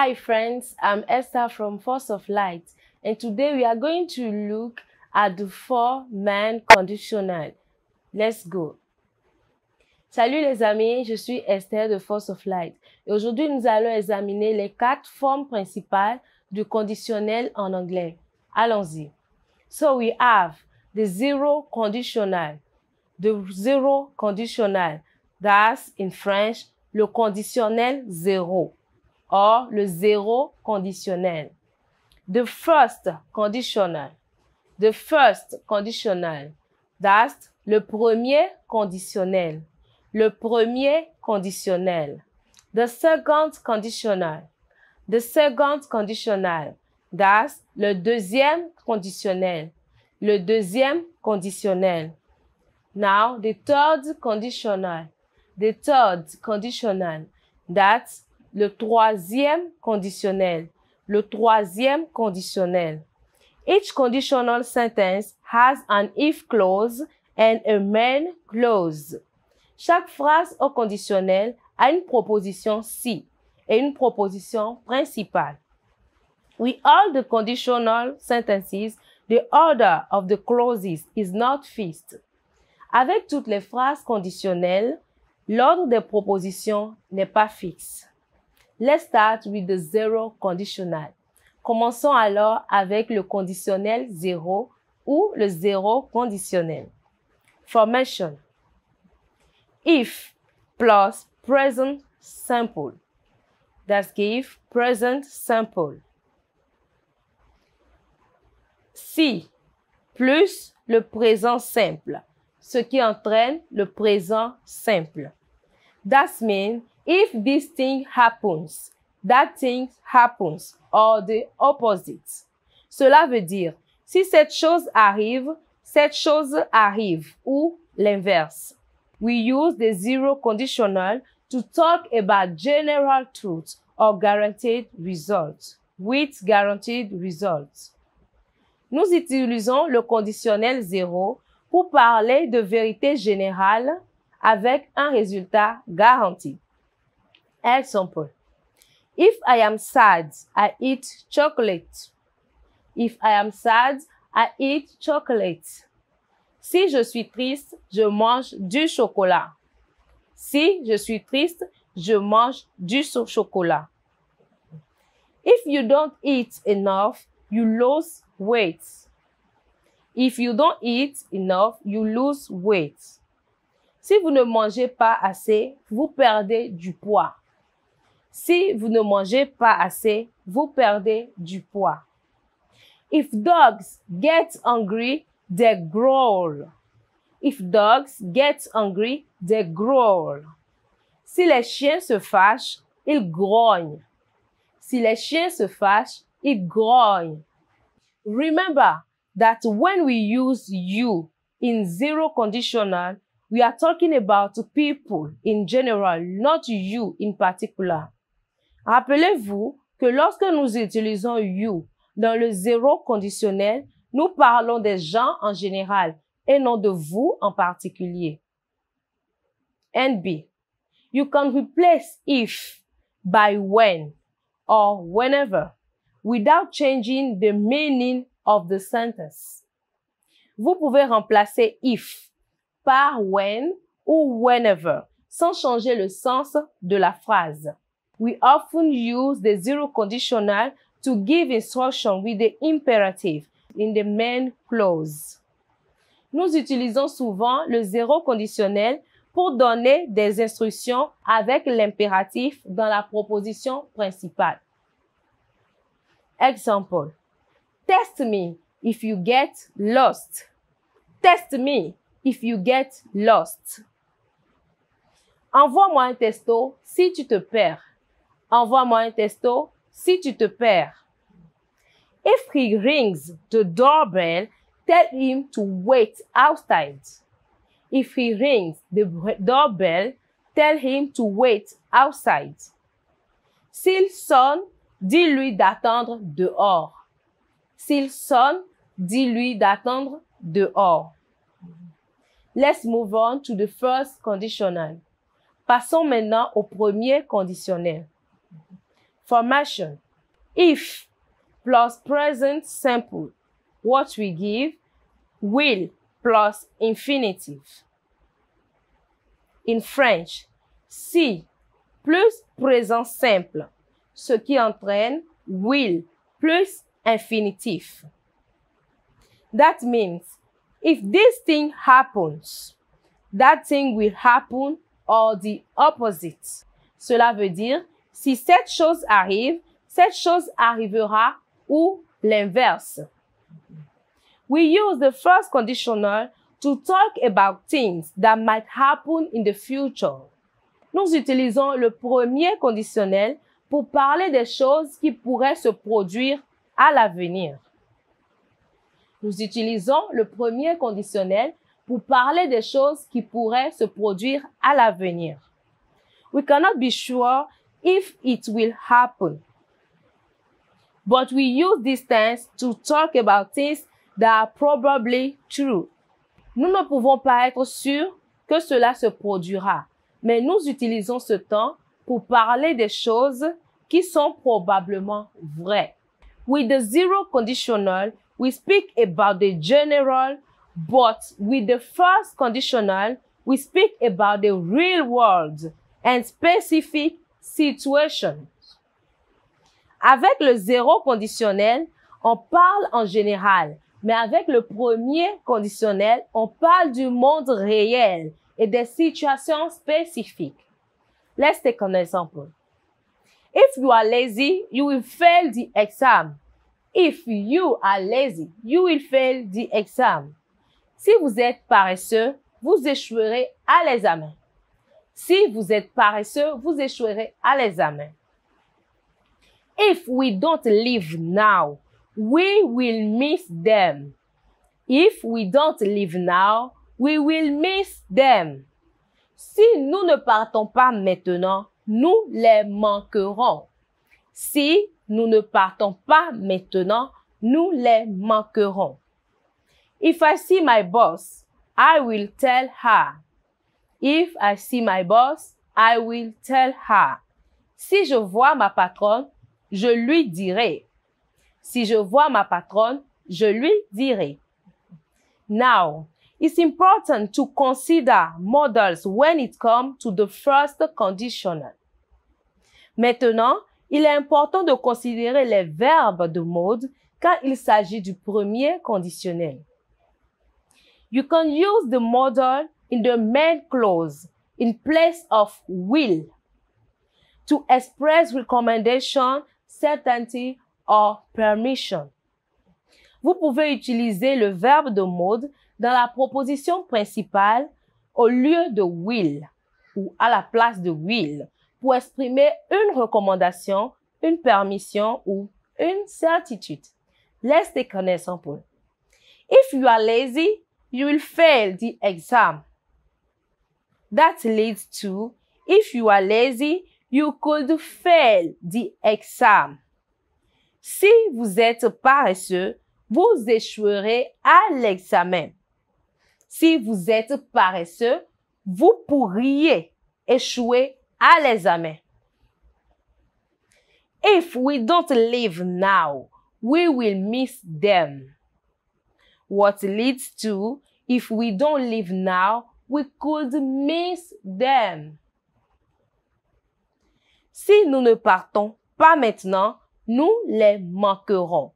Hi friends, I'm Esther from Force of Light, and today we are going to look at the 4 main conditional. Let's go. Salut les amis, je suis Esther de Force of Light et aujourd'hui nous allons examiner les 4 formes principales du conditionnel en anglais. Allons-y. So we have the zero conditional. The zero conditional, that's in French, le conditionnel zéro. Or le zéro conditionnel. The first conditional. The first conditional. That's le premier conditionnel. Le premier conditionnel. The second conditional. The second conditional. That's le deuxième conditionnel. Le deuxième conditionnel. Now the third conditional. The third conditional. That's le troisième conditionnel. Le troisième conditionnel. Each conditional sentence has an if clause and a main clause. Chaque phrase au conditionnel a une proposition si et une proposition principale. With all the conditional sentences, the order of the clauses is not fixed. Avec toutes les phrases conditionnelles, l'ordre des propositions n'est pas fixe. Let's start with the zero conditional. Commençons alors avec le conditionnel zéro ou le zéro conditionnel. Formation. If plus present simple. That's give present simple. Si plus le présent simple, ce qui entraîne le présent simple. That means if this thing happens, that thing happens, or the opposite. Cela veut dire, si cette chose arrive ou l'inverse. We use the zero conditional to talk about general truths or guaranteed results, with guaranteed results. Nous utilisons le conditionnel zéro pour parler de vérité générale avec un résultat garanti. Example. If I am sad, I eat chocolate. If I am sad, I eat chocolate. Si je suis triste, je mange du chocolat. Si je suis triste, je mange du chocolat. If you don't eat enough, you lose weight. If you don't eat enough, you lose weight. Si vous ne mangez pas assez, vous perdez du poids. Si vous ne mangez pas assez, vous perdez du poids. If dogs get hungry, they growl. If dogs get hungry, they growl. Si les chiens se fâchent, ils grognent. Si les chiens se fâchent, ils grognent. Remember that when we use you in zero conditional, we are talking about people in general, not you in particular. Rappelez-vous que lorsque nous utilisons you dans le zéro conditionnel, nous parlons des gens en général et non de vous en particulier. And B. You can replace if by when or whenever without changing the meaning of the sentence. Vous pouvez remplacer if par when ou whenever sans changer le sens de la phrase. We often use the zero conditional to give instruction with the imperative in the main clause. Nous utilisons souvent le zéro conditionnel pour donner des instructions avec l'impératif dans la proposition principale. Example. Test me if you get lost. Test me if you get lost. Envoie-moi un texto si tu te perds. Envoie-moi un texto si tu te perds. If he rings the doorbell, tell him to wait outside. If he rings the doorbell, tell him to wait outside. S'il sonne, dis-lui d'attendre dehors. S'il sonne, dis-lui d'attendre dehors. Let's move on to the first conditional. Passons maintenant au premier conditionnel. Formation. If plus present simple, what we give? Will plus infinitive. In French, si plus présent simple, ce qui entraîne will plus infinitif. That means, if this thing happens, that thing will happen or the opposite. Cela veut dire, si cette chose arrive, cette chose arrivera ou l'inverse. We use the first conditional to talk about things that might happen in the future. Nous utilisons le premier conditionnel pour parler des choses qui pourraient se produire à l'avenir. Nous utilisons le premier conditionnel pour parler des choses qui pourraient se produire à l'avenir. We cannot be sure if it will happen, but we use this tense to talk about things that are probably true. Nous ne pouvons pas être sûrs que cela se produira, mais nous utilisons ce temps pour parler des choses qui sont probablement vraies. With the zero conditional, we speak about the general, but with the first conditional, we speak about the real world and specific situations. Avec le zéro conditionnel, on parle en général, mais avec le premier conditionnel, on parle du monde réel et des situations spécifiques. Let's take an example. If you are lazy, you will fail the exam. If you are lazy, you will fail the exam. Si vous êtes paresseux, vous échouerez à l'examen. Si vous êtes paresseux, vous échouerez à l'examen. If we don't leave now, we will miss them. If we don't leave now, we will miss them. Si nous ne partons pas maintenant, nous les manquerons. Si nous ne partons pas maintenant, nous les manquerons. If I see my boss, I will tell her. If I see my boss, I will tell her. Si je vois ma patronne, je lui dirai. Si je vois ma patronne, je lui dirai. Now, it's important to consider modals when it comes to the first conditional. Maintenant, il est important de considérer les verbes de mode quand il s'agit du premier conditionnel. You can use the modal in the main clause in place of will to express recommendation, certainty, or permission. Vous pouvez utiliser le verbe de mode dans la proposition principale au lieu de will ou à la place de will pour exprimer une recommandation, une permission ou une certitude. Let's take an example. If you are lazy, you will fail the exam. That leads to, if you are lazy, you could fail the exam. Si vous êtes paresseux, vous échouerez à l'examen. Si vous êtes paresseux, vous pourriez échouer à l'examen. If we don't leave now, we will miss them. What leads to, if we don't leave now, we could miss them. Si nous ne partons pas maintenant, nous les manquerons.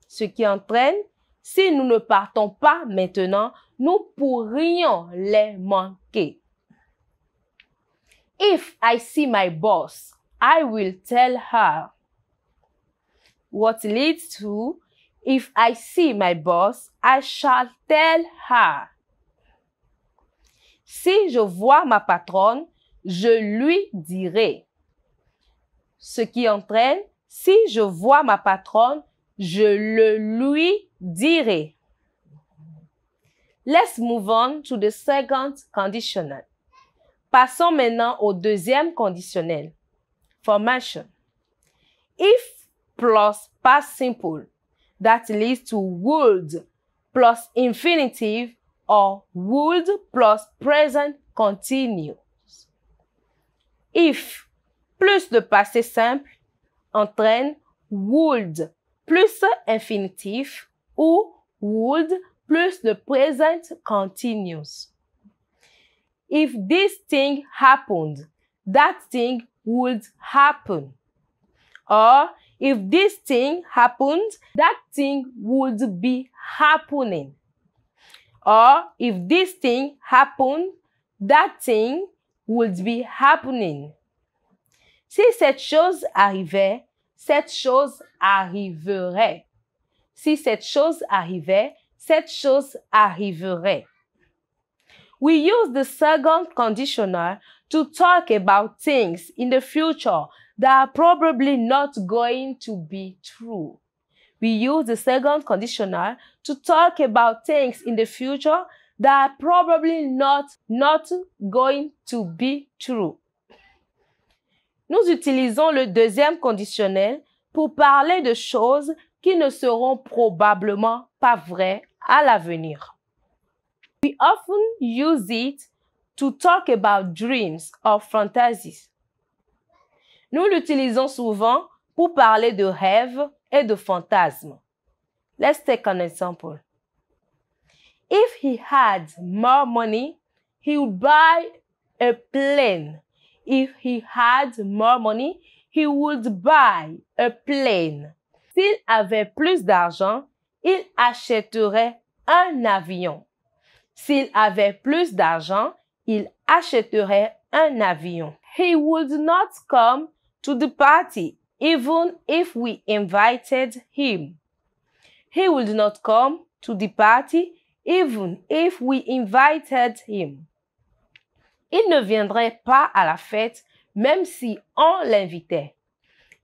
Ce qui entraîne, si nous ne partons pas maintenant, nous pourrions les manquer. If I see my boss, I will tell her. What leads to, if I see my boss, I shall tell her. Si je vois ma patronne, je lui dirai. Ce qui entraîne, si je vois ma patronne, je le lui dirai. Let's move on to the second conditional. Passons maintenant au deuxième conditionnel. Formation. If plus past simple, that leads to would plus infinitive or would plus present continuous. If plus de passé simple, entraîne would plus infinitif ou would plus le present continuous. If this thing happened, that thing would happen. Or if this thing happened, that thing would be happening. Or if this thing happened, that thing would be happening. Si cette chose arrivait, cette chose arriverait. Si cette chose arrivait, cette chose arriverait. We use the second conditional to talk about things in the future that are probably not going to be true. We use the second conditional to talk about things in the future that are probably not going to be true. Nous utilisons le deuxième conditionnel pour parler de choses qui ne seront probablement pas vraies à l'avenir. We often use it to talk about dreams or fantasies. Nous l'utilisons souvent pour parler de rêves et de fantasmes. Let's take an example. If he had more money, he would buy a plane. If he had more money, he would buy a plane. S'il avait plus d'argent, il achèterait un avion. S'il avait plus d'argent, il achèterait un avion. He would not come to the party, even if we invited him. He would not come to the party, even if we invited him. Il ne viendrait pas à la fête, même si on l'invitait.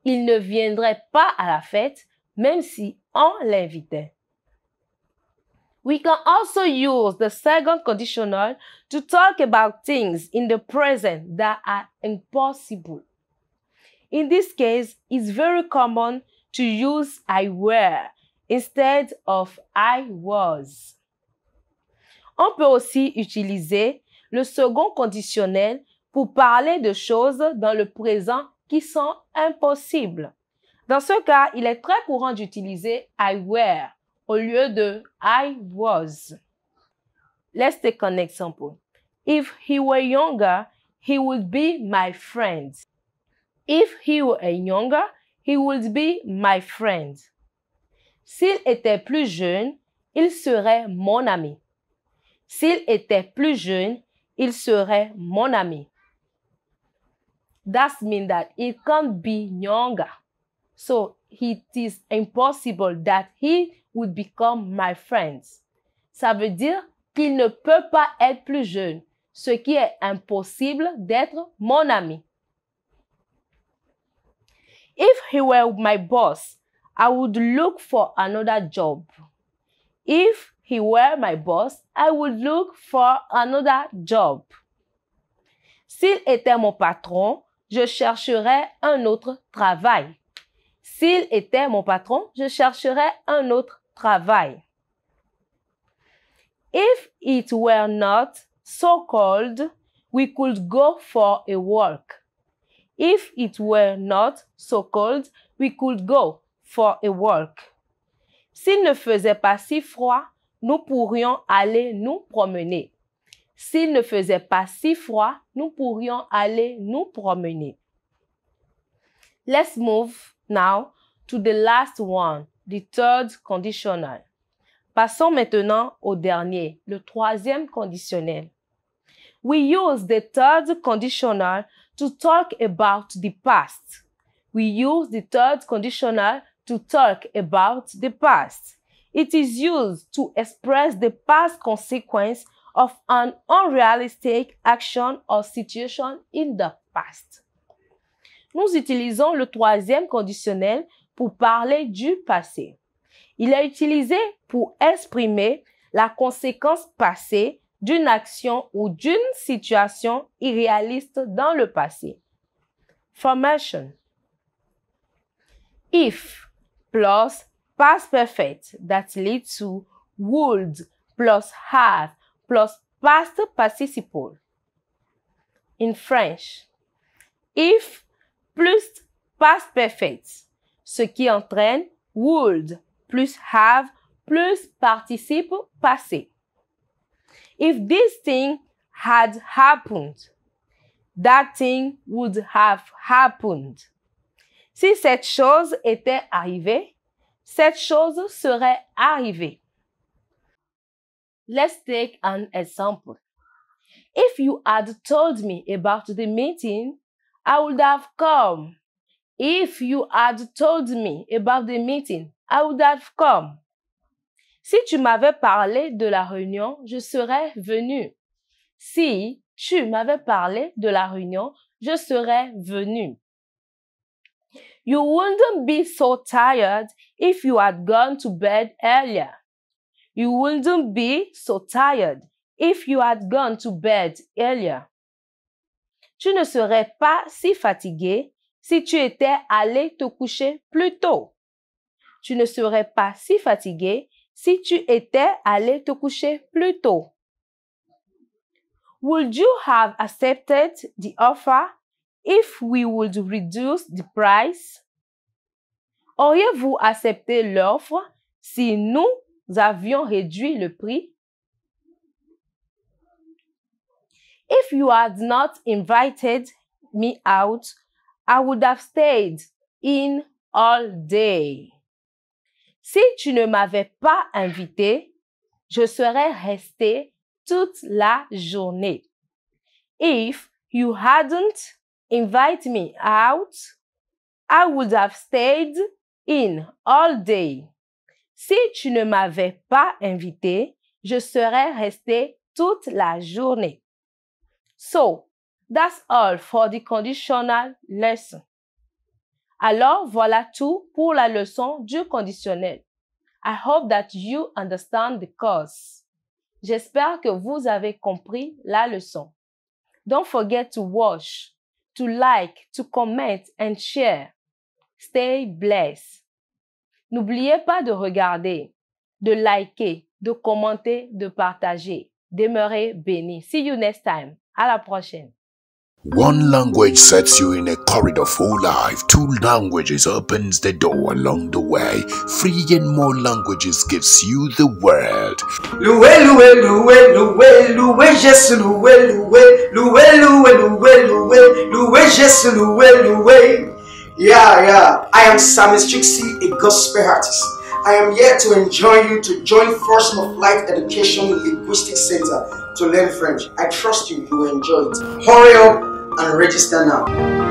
Il ne viendrait pas à la fête, même si on l'invitait. We can also use the second conditional to talk about things in the present that are impossible. In this case, it's very common to use I were instead of I was. On peut aussi utiliser le second conditionnel pour parler de choses dans le présent qui sont impossibles. Dans ce cas, il est très courant d'utiliser I were au lieu de I was. Let's take an example. If he were younger, he would be my friend. If he were younger, he would be my friend. S'il était plus jeune, il serait mon ami. S'il était plus jeune, il serait mon ami. That means that it can't be younger. So it is impossible that he would become my friend. Ça veut dire qu'il ne peut pas être plus jeune, ce qui est impossible d'être mon ami. If he were my boss, I would look for another job. If he were my boss, I would look for another job. S'il était mon patron, je chercherais un autre travail. S'il était mon patron, je chercherais un autre travail. If it were not so cold, we could go for a walk. If it were not so cold, we could go for a walk. S'il ne faisait pas si froid, nous pourrions aller nous promener. S'il ne faisait pas si froid, nous pourrions aller nous promener. Let's move now to the last one, the third conditional. Passons maintenant au dernier, le troisième conditionnel. We use the third conditional to talk about the past. We use the third conditional to talk about the past. It is used to express the past consequence of an unrealistic action or situation in the past. Nous utilisons le troisième conditionnel pour parler du passé. Il est utilisé pour exprimer la conséquence passée d'une action ou d'une situation irréaliste dans le passé. Formation. If plus past perfect that leads to would plus have plus past participle. In French, if plus past perfect, ce qui entraîne would plus have plus participe passé. If this thing had happened, that thing would have happened. Si cette chose était arrivée, cette chose serait arrivée. Let's take an example. If you had told me about the meeting, I would have come. If you had told me about the meeting, I would have come. Si tu m'avais parlé de la réunion, je serais venu. Si tu m'avais parlé de la réunion, je serais venu. You wouldn't be so tired if you had gone to bed earlier. You wouldn't be so tired if you had gone to bed earlier. Tu ne serais pas si fatigué si tu étais allé te coucher plus tôt. Tu ne serais pas si fatigué si tu étais allé te coucher plus tôt. Would you have accepted the offer if we would reduce the price? Auriez-vous accepté l'offre si nous avions réduit le prix? If you had not invited me out, I would have stayed in all day. Si tu ne m'avais pas invité, je serais resté toute la journée. If you hadn't invited me out, I would have stayed in all day. Si tu ne m'avais pas invité, je serais resté toute la journée. So, that's all for the conditional lesson. Alors, voilà tout pour la leçon du conditionnel. I hope that you understand the course. J'espère que vous avez compris la leçon. Don't forget to watch, to like, to comment and share. Stay blessed. N'oubliez pas de regarder, de liker, de commenter, de partager. Demeurez bénis. See you next time. À la prochaine. One language sets you in a corridor for life. Two languages opens the door along the way. Three and more languages gives you the world. Loué, loué, loué, loué, loué, Jésus, loué, loué, loué, loué, loué, loué, loué, Jésus, loué, loué. Yeah. I am Samis Trixie, a gospel artist. I am here to enjoin you to join First of Life Education Linguistic Center to learn French. I trust you will enjoy it. Hurry up and register now.